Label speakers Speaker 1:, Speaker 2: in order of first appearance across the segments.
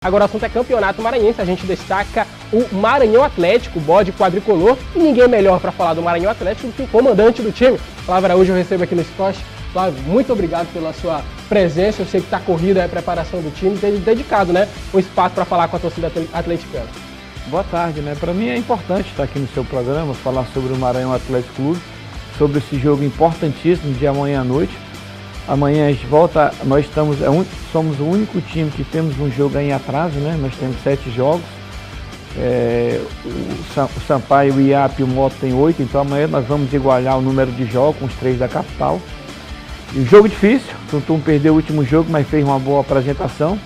Speaker 1: Agora o assunto é campeonato maranhense, a gente destaca o Maranhão Atlético, o bode quadricolor, e ninguém melhor para falar do Maranhão Atlético do que o comandante do time. Flávio Araújo eu recebo aqui no Scott. Flávio, muito obrigado pela sua presença, eu sei que está corrida a preparação do time, dedicado, né, um espaço para falar com a torcida atleticana.
Speaker 2: Boa tarde, né? Para mim é importante estar aqui no seu programa, falar sobre o Maranhão Atlético Clube, sobre esse jogo importantíssimo de amanhã à noite. Amanhã a gente volta, nós somos o único time que temos um jogo em atraso, né? Nós temos 7 jogos, o Sampaio, o IAP e o Moto tem 8, então amanhã nós vamos igualar o número de jogos com os 3 da capital. E um jogo difícil, o Tuntum perdeu o último jogo, mas fez uma boa apresentação,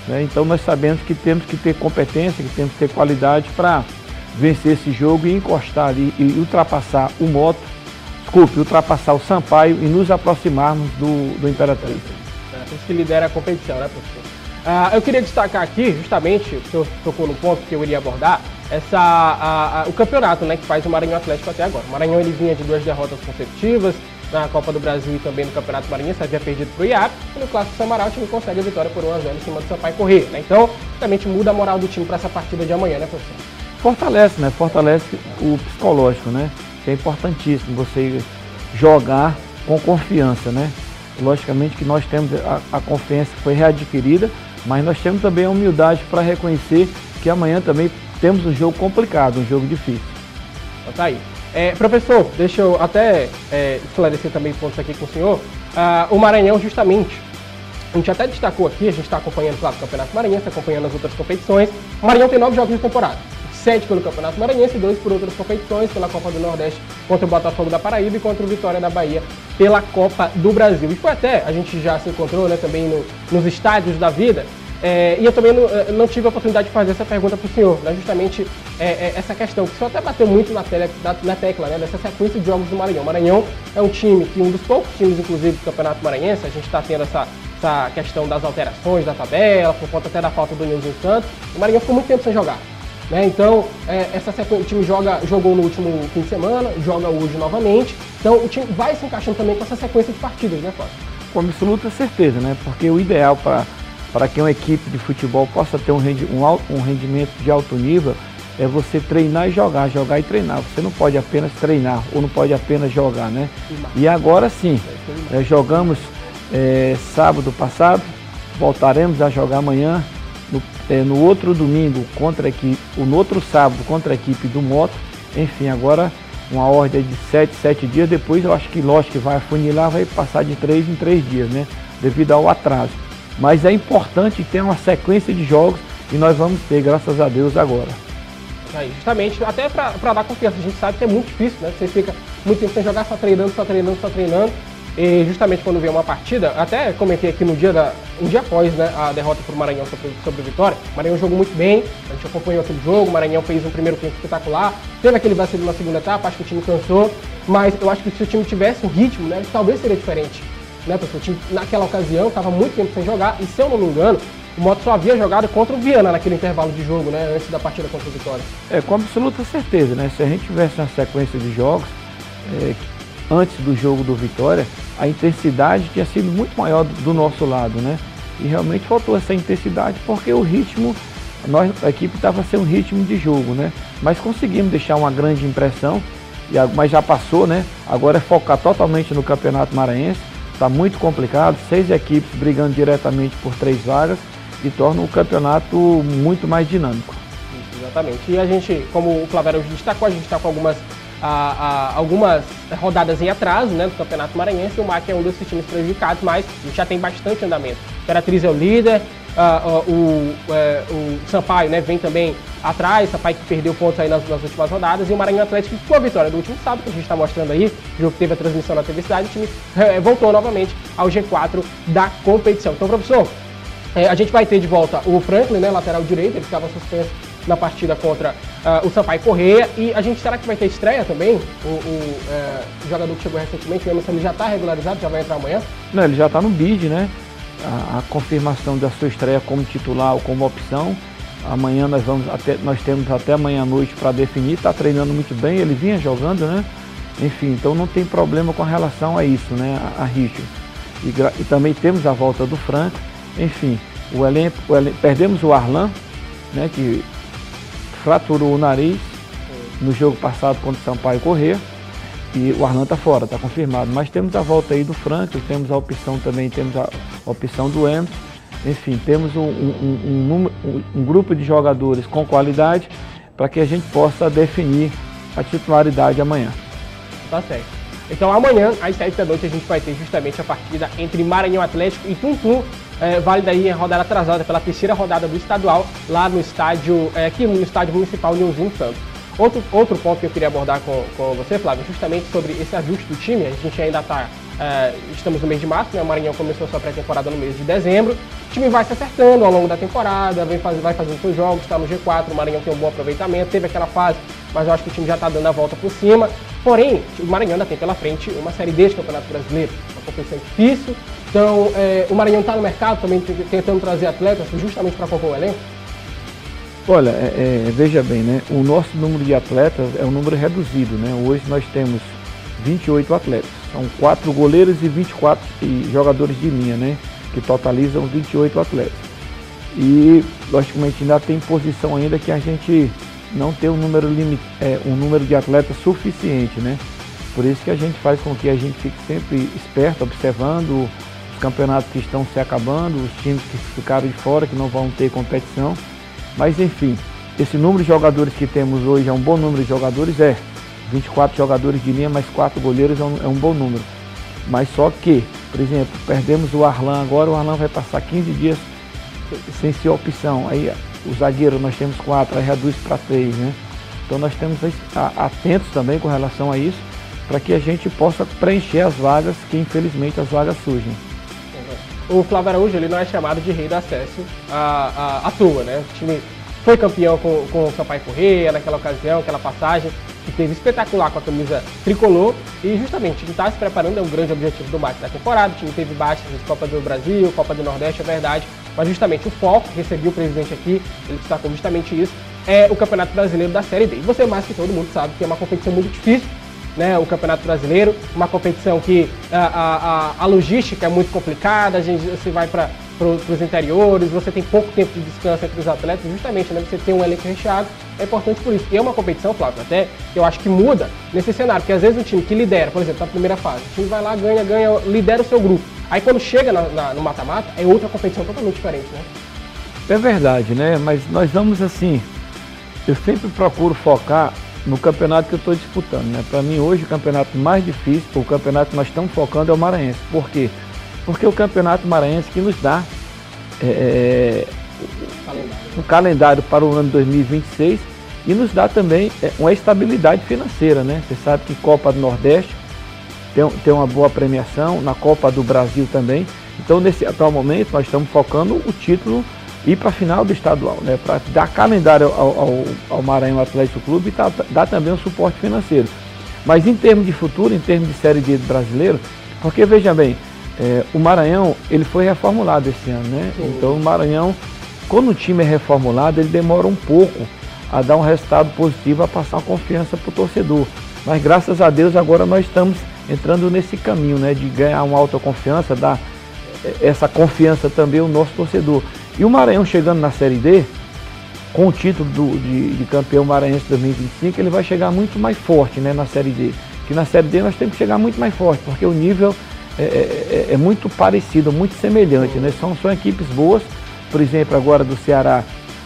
Speaker 2: né? Então nós sabemos que temos que ter competência, que temos que ter qualidade para vencer esse jogo e encostar ali e ultrapassar o Moto, ultrapassar o Sampaio e nos aproximarmos do Imperatriz.
Speaker 1: Por isso que lidera a competição, né, professor? Eu queria destacar aqui, justamente, o senhor tocou no ponto que eu iria abordar, o campeonato, né, que faz o Maranhão Atlético até agora. O Maranhão ele vinha de 2 derrotas consecutivas, na Copa do Brasil e também no Campeonato Maranhense, havia perdido para o IAP, e no Clássico Samaral o time consegue a vitória por 1 a 0 em cima do Sampaio Corrêa, né? Então, realmente muda a moral do time para essa partida de amanhã, né, professor?
Speaker 2: Fortalece, né? Fortalece o psicológico, né? Que é importantíssimo você jogar com confiança, né? Logicamente que nós temos a confiança que foi readquirida, mas nós temos também a humildade para reconhecer que amanhã também temos um jogo complicado, um jogo difícil.
Speaker 1: Então, tá aí. Professor, deixa eu até esclarecer também pontos aqui com o senhor. O Maranhão, justamente, a gente até destacou aqui, a gente está acompanhando, claro, o Campeonato Maranhense, acompanhando as outras competições. O Maranhão tem 9 jogos de temporada. 7 pelo Campeonato Maranhense e 2 por outras competições, pela Copa do Nordeste contra o Botafogo da Paraíba e contra o Vitória da Bahia pela Copa do Brasil. E foi até, a gente já se encontrou, né, também nos estádios da vida, e eu também não tive a oportunidade de fazer essa pergunta para o senhor, né, justamente essa questão, que o senhor até bateu muito na tecla, né, dessa sequência de jogos do Maranhão. O Maranhão é um time que, um dos poucos times, inclusive, do Campeonato Maranhense, a gente está tendo essa questão das alterações da tabela, por conta até da falta do Nilson Santos. O Maranhão ficou muito tempo sem jogar. Né? Então, essa sequência, o time jogou no último fim de semana, joga hoje novamente, então o time vai se encaixando também com essa sequência de partidas, né, Flávio?
Speaker 2: Com absoluta certeza, né? Porque o ideal para que uma equipe de futebol possa ter um rendimento de alto nível é você treinar e jogar e treinar. Você não pode apenas treinar ou não pode apenas jogar, né? E agora sim, jogamos sábado passado, voltaremos a jogar amanhã. No outro domingo no outro sábado contra a equipe do Moto, enfim, agora uma ordem de 7 dias, depois eu acho que lógico que vai afunilar, vai passar de 3 em 3 dias, né, devido ao atraso. Mas é importante ter uma sequência de jogos e nós vamos ter, graças a Deus, agora.
Speaker 1: Aí, justamente, até para dar confiança, a gente sabe que é muito difícil, né, você fica muito tempo sem jogar, só treinando. E justamente quando vem uma partida, até comentei aqui um dia após, né, a derrota para o Maranhão sobre o Vitória, o Maranhão jogou muito bem, a gente acompanhou aquele jogo, o Maranhão fez um primeiro tempo espetacular, teve aquele vacilo na segunda etapa, acho que o time cansou, mas eu acho que se o time tivesse um ritmo, né, talvez seria diferente, né, porque o time naquela ocasião estava muito tempo sem jogar, e se eu não me engano, o Moto só havia jogado contra o Viana naquele intervalo de jogo, né, antes da partida contra o Vitória.
Speaker 2: Com absoluta certeza, né, se a gente tivesse uma sequência de jogos, antes do jogo do Vitória, a intensidade tinha sido muito maior do nosso lado, né? E realmente faltou essa intensidade porque o ritmo, a equipe estava sem um ritmo de jogo, né? Mas conseguimos deixar uma grande impressão, mas já passou, né? Agora é focar totalmente no Campeonato Maranhense, está muito complicado, 6 equipes brigando diretamente por 3 vagas e torna o campeonato muito mais dinâmico.
Speaker 1: Isso, exatamente. E a gente, como o Flávio Araújo destacou, a gente está com algumas rodadas em atraso, né, do Campeonato Maranhense, e o MAC é um desses times prejudicados, mas a gente já tem bastante andamento. A Imperatriz é o líder, o Sampaio, né, vem também atrás, Sampaio que perdeu pontos aí nas últimas rodadas, e o Maranhão Atlético, com a vitória do último sábado, que a gente está mostrando aí, o jogo que teve a transmissão na TV Cidade, o time voltou novamente ao G4 da competição. Então, professor, a gente vai ter de volta o Franklin, né, lateral direito, ele estava suspenso na partida contra o Sampaio Corrêa, e será que vai ter estreia também? O jogador que chegou recentemente, o Emerson, ele já está regularizado, já vai entrar amanhã?
Speaker 2: Não, ele já está no bid, né? A confirmação da sua estreia como titular ou como opção. Amanhã nós temos até amanhã à noite para definir, está treinando muito bem, ele vinha jogando, né? Enfim, então não tem problema com relação a isso, né? A ritmo. E também temos a volta do Franco, enfim. Perdemos o Arlan, né, que fraturou o nariz no jogo passado contra o Sampaio Corrêa, e o Arlan está fora, está confirmado. Mas temos a volta aí do Franklin, temos a opção também, temos a opção do Emerson. Enfim, temos um grupo de jogadores com qualidade para que a gente possa definir a titularidade amanhã.
Speaker 1: Tá certo. Então amanhã, às 7 da noite, a gente vai ter justamente a partida entre Maranhão Atlético e Tum-Tum, válida aí a rodada atrasada pela terceira rodada do estadual, lá no estádio, aqui no estádio municipal Nilzinho Santos. Outro ponto que eu queria abordar com você, Flávio, justamente sobre esse ajuste do time. A gente ainda está, estamos no mês de março, né? O Maranhão começou sua pré-temporada no mês de dezembro. O time vai se acertando ao longo da temporada, vai fazendo seus jogos, está no G4, o Maranhão tem um bom aproveitamento, teve aquela fase, mas eu acho que o time já está dando a volta por cima. Porém, o Maranhão ainda tem pela frente uma Série D de Campeonato Brasileiro, uma competição difícil. Então, o Maranhão está no mercado também tentando trazer atletas justamente para compor o elenco.
Speaker 2: Olha, veja bem, né? O nosso número de atletas é um número reduzido, né? Hoje nós temos 28 atletas, são 4 goleiros e 24 jogadores de linha, né? Que totalizam 28 atletas. E, logicamente, ainda tem posição ainda que a gente não tem um número de atletas suficiente, né? Por isso que a gente faz com que a gente fique sempre esperto, observando os campeonatos que estão se acabando, os times que ficaram de fora, que não vão ter competição. Mas enfim, esse número de jogadores que temos hoje é um bom número de jogadores, 24 jogadores de linha mais 4 goleiros é um bom número. Mas só que, por exemplo, perdemos o Arlan agora, o Arlan vai passar 15 dias sem ser opção. Aí o zagueiro nós temos 4, aí reduz para 3, né? Então nós temos atentos também com relação a isso, para que a gente possa preencher as vagas, que infelizmente as vagas surgem.
Speaker 1: O Flávio Araújo, ele não é chamado de rei do acesso à toa, né? O time foi campeão com o Sampaio Corrêa naquela ocasião, aquela passagem que teve espetacular com a camisa tricolor, e justamente o time está se preparando, é um grande objetivo do marketing da temporada. O time teve baixas de Copa do Brasil, Copa do Nordeste, é verdade, mas justamente o foco, recebi o presidente aqui, ele destacou justamente isso, é o Campeonato Brasileiro da Série D. E você mais que todo mundo sabe que é uma competição muito difícil, né, o Campeonato Brasileiro, uma competição que a logística é muito complicada, você vai para os interiores, você tem pouco tempo de descanso entre os atletas, justamente, né, você tem um elenco recheado, é importante por isso. E é uma competição, Flávio, até eu acho que muda nesse cenário, porque às vezes o time que lidera, por exemplo, na primeira fase, o time vai lá, ganha, lidera o seu grupo. Aí quando chega no mata-mata, é outra competição totalmente diferente, né?
Speaker 2: É verdade, né? Mas nós vamos assim, eu sempre procuro focar no campeonato que eu estou disputando, né? Para mim hoje o campeonato mais difícil, o campeonato que nós estamos focando é o Maranhense. Por quê? Porque é o campeonato maranhense que nos dá um calendário para o ano 2026 e nos dá também uma estabilidade financeira, né? Você sabe que Copa do Nordeste tem uma boa premiação, na Copa do Brasil também. Então nesse atual momento nós estamos focando o título ir para a final do estadual, né, para dar calendário ao Maranhão Atlético Clube e dar também um suporte financeiro. Mas em termos de futuro, em termos de Série D do brasileiro, porque veja bem, o Maranhão ele foi reformulado esse ano, né? Sim. Então o Maranhão, quando o time é reformulado, ele demora um pouco a dar um resultado positivo, a passar uma confiança para o torcedor. Mas graças a Deus agora nós estamos entrando nesse caminho, né, de ganhar uma autoconfiança, dar essa confiança também ao nosso torcedor. E o Maranhão chegando na Série D, com o título de campeão maranhense 2025, ele vai chegar muito mais forte, né, na Série D. Que na Série D nós temos que chegar muito mais forte, porque o nível é muito parecido, muito semelhante, né? São equipes boas. Por exemplo, agora do Ceará,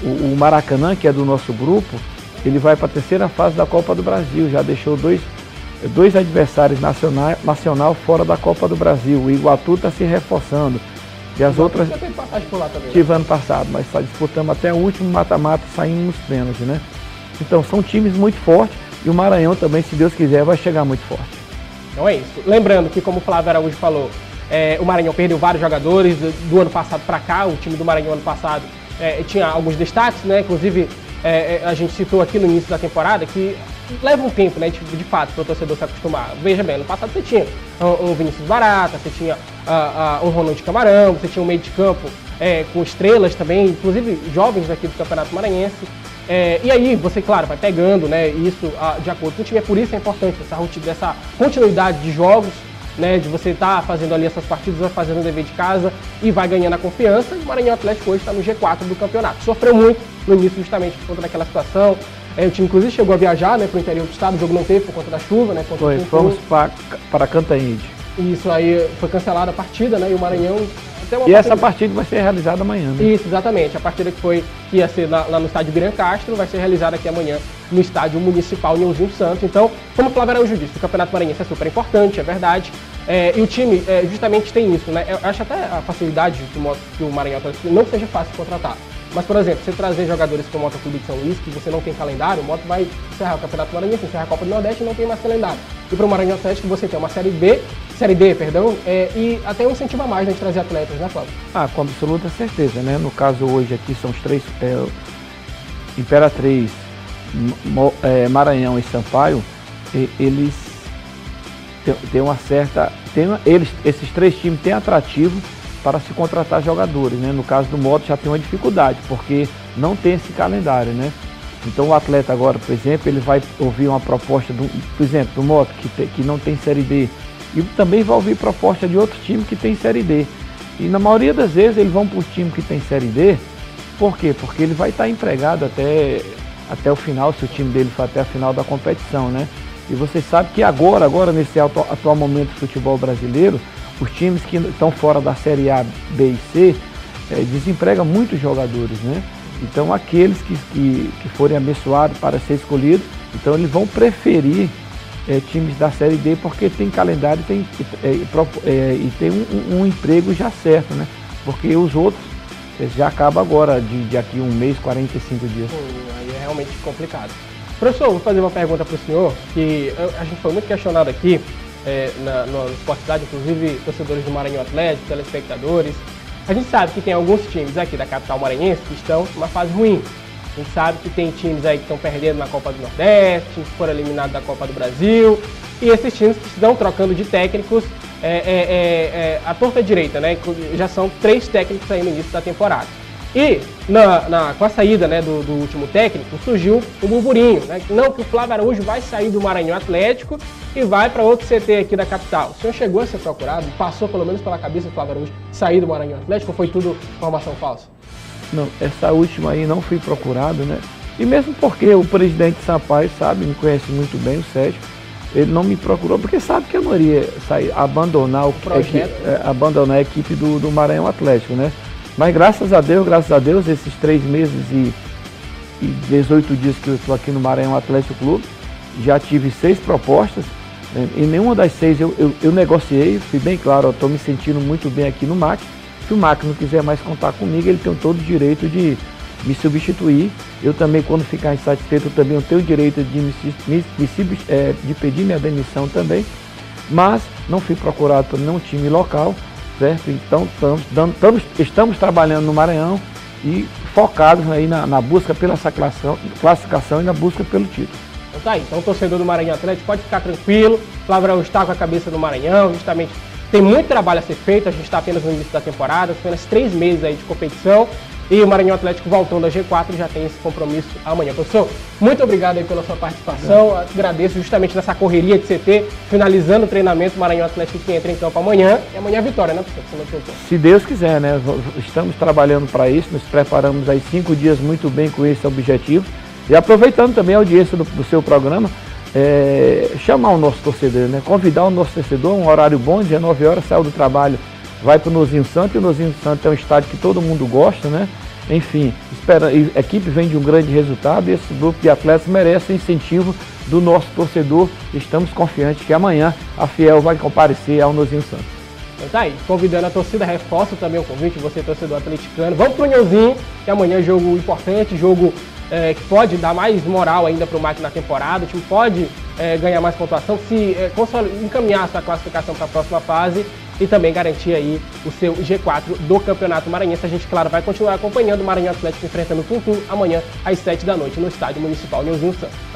Speaker 2: o Maracanã, que é do nosso grupo, ele vai para a terceira fase da Copa do Brasil, já deixou dois adversários nacional fora da Copa do Brasil. O Iguatu está se reforçando. E as outras tive ano passado, mas só disputamos até o último mata-mata e saímos nos pênaltis, né? Então são times muito fortes e o Maranhão também, se Deus quiser, vai chegar muito forte.
Speaker 1: Então é isso. Lembrando que, como o Flávio Araújo falou, o Maranhão perdeu vários jogadores do ano passado para cá. O time do Maranhão ano passado tinha alguns destaques, né? Inclusive a gente citou aqui no início da temporada que leva um tempo, né, de fato, para o torcedor se acostumar. Veja bem, no passado você tinha um Vinícius Barata, você tinha um Ronald Camarão, você tinha um meio de campo com estrelas também, inclusive jovens daqui do Campeonato Maranhense. E aí você, claro, vai pegando, né, isso de acordo com o time. É por isso que é importante essa continuidade de jogos, né, de você estar fazendo ali essas partidas, vai fazendo o dever de casa e vai ganhando a confiança. E o Maranhão Atlético hoje está no G4 do campeonato. Sofreu muito no início justamente por conta daquela situação. O time inclusive chegou a viajar, né, para o interior do estado, o jogo não teve por conta da chuva, né?
Speaker 2: Fomos para Cantanhede.
Speaker 1: Isso aí foi cancelada a partida, né, e o Maranhão...
Speaker 2: E essa partida vai ser realizada amanhã, né?
Speaker 1: Isso, exatamente. A partida que ia ser lá no estádio Biran Castro vai ser realizada aqui amanhã no estádio municipal Nilzinho Santos. Então, como o Flávio Araújo disse, o Campeonato Maranhense é super importante, é verdade. E o time justamente tem isso, né? Eu acho até a facilidade que o Maranhão não seja fácil de contratar. Mas, por exemplo, você trazer jogadores para o Motoclube de São Luís, que você não tem calendário, o Moto vai encerrar o Campeonato Maranhense, encerrar a Copa do Nordeste e não tem mais calendário. E para o Maranhão Atlético você tem uma Série D, e até um incentivo a mais, né, de trazer atletas, né, Flávio?
Speaker 2: Com absoluta certeza, né? No caso hoje aqui são os três, Imperatriz, Maranhão e Sampaio, eles têm uma certa... esses três times têm atrativo para se contratar jogadores, né? No caso do Moto já tem uma dificuldade, porque não tem esse calendário, né? Então o atleta agora, por exemplo, ele vai ouvir uma proposta, por exemplo, do Moto, que não tem Série D, e também vai ouvir proposta de outro time que tem Série D. E na maioria das vezes eles vão para o time que tem Série D, por quê? Porque ele vai estar empregado até o final, se o time dele for até a final da competição, né? E você sabe que agora nesse atual momento do futebol brasileiro, os times que estão fora da Série A, B e C desempregam muitos jogadores, né? Então aqueles que forem abençoados para ser escolhidos, então eles vão preferir times da Série D porque tem calendário e tem um emprego já certo, né? Porque os outros já acabam agora, de aqui um mês, 45 dias.
Speaker 1: Aí é realmente complicado. Professor, vou fazer uma pergunta para o senhor, que a gente foi muito questionado aqui, no Esporte Cidade, inclusive torcedores do Maranhão Atlético, telespectadores. A gente sabe que tem alguns times aqui da capital maranhense que estão numa fase ruim. A gente sabe que tem times aí que estão perdendo na Copa do Nordeste, que foram eliminados da Copa do Brasil, e esses times que estão trocando de técnicos à torta direita, né? Já são 3 técnicos aí no início da temporada. E com a saída, né, do último técnico, surgiu um burburinho, né? Não, que o Flávio Araújo vai sair do Maranhão Atlético e vai para outro CT aqui da capital. O senhor chegou a ser procurado? Passou pelo menos pela cabeça do Flávio Araújo sair do Maranhão Atlético ou foi tudo informação falsa?
Speaker 2: Não, essa última aí não fui procurado, né? E mesmo porque o presidente Sampaio sabe, me conhece muito bem, o Sérgio, ele não me procurou porque sabe que eu não iria abandonar abandonar a equipe do Maranhão Atlético, né? Mas graças a Deus, esses 3 meses e 18 dias que eu estou aqui no Maranhão Atlético Clube, já tive 6 propostas, né? E nenhuma das 6 eu negociei, fui bem claro, eu estou me sentindo muito bem aqui no MAC. Se o MAC não quiser mais contar comigo, ele tem todo o direito de me substituir. Eu também, quando ficar insatisfeito, eu também tenho o direito de pedir minha demissão também. Mas não fui procurado por nenhum time local, certo? Então estamos trabalhando no Maranhão e focados aí na busca pela classificação e na busca pelo título.
Speaker 1: Então tá aí, então o torcedor do Maranhão Atlético pode ficar tranquilo, Flávio Araújo está com a cabeça do Maranhão, justamente tem muito trabalho a ser feito, a gente está apenas no início da temporada, apenas 3 meses aí de competição, e o Maranhão Atlético voltando a G4 já tem esse compromisso amanhã. Professor, muito obrigado aí pela sua participação, agradeço justamente nessa correria de CT, finalizando o treinamento, o Maranhão Atlético que entra em campo amanhã, e amanhã é vitória, né, professor?
Speaker 2: Se Deus quiser, né, estamos trabalhando para isso, nos preparamos aí 5 dias muito bem com esse objetivo, e aproveitando também a audiência do seu programa, chamar o nosso torcedor, né, convidar o nosso torcedor, um horário bom, 19 horas, saiu do trabalho, vai para o Nilzinho Santos, e o Nilzinho Santos é um estádio que todo mundo gosta, né? Enfim, a equipe vem de um grande resultado e esse grupo de atletas merece o incentivo do nosso torcedor. Estamos confiantes que amanhã a Fiel vai comparecer ao Nilzinho Santos.
Speaker 1: Então tá aí, convidando a torcida, reforço também o convite, você torcedor atleticano, vamos pro Nilzinho, que amanhã é jogo importante, jogo que pode dar mais moral ainda para o MAC na temporada, o time pode ganhar mais pontuação, se encaminhar a sua classificação para a próxima fase e também garantir aí o seu G4 do Campeonato Maranhense. A gente, claro, vai continuar acompanhando o Maranhão Atlético enfrentando o Tum Tum amanhã às 7 da noite no Estádio Municipal Nilzinho Santos.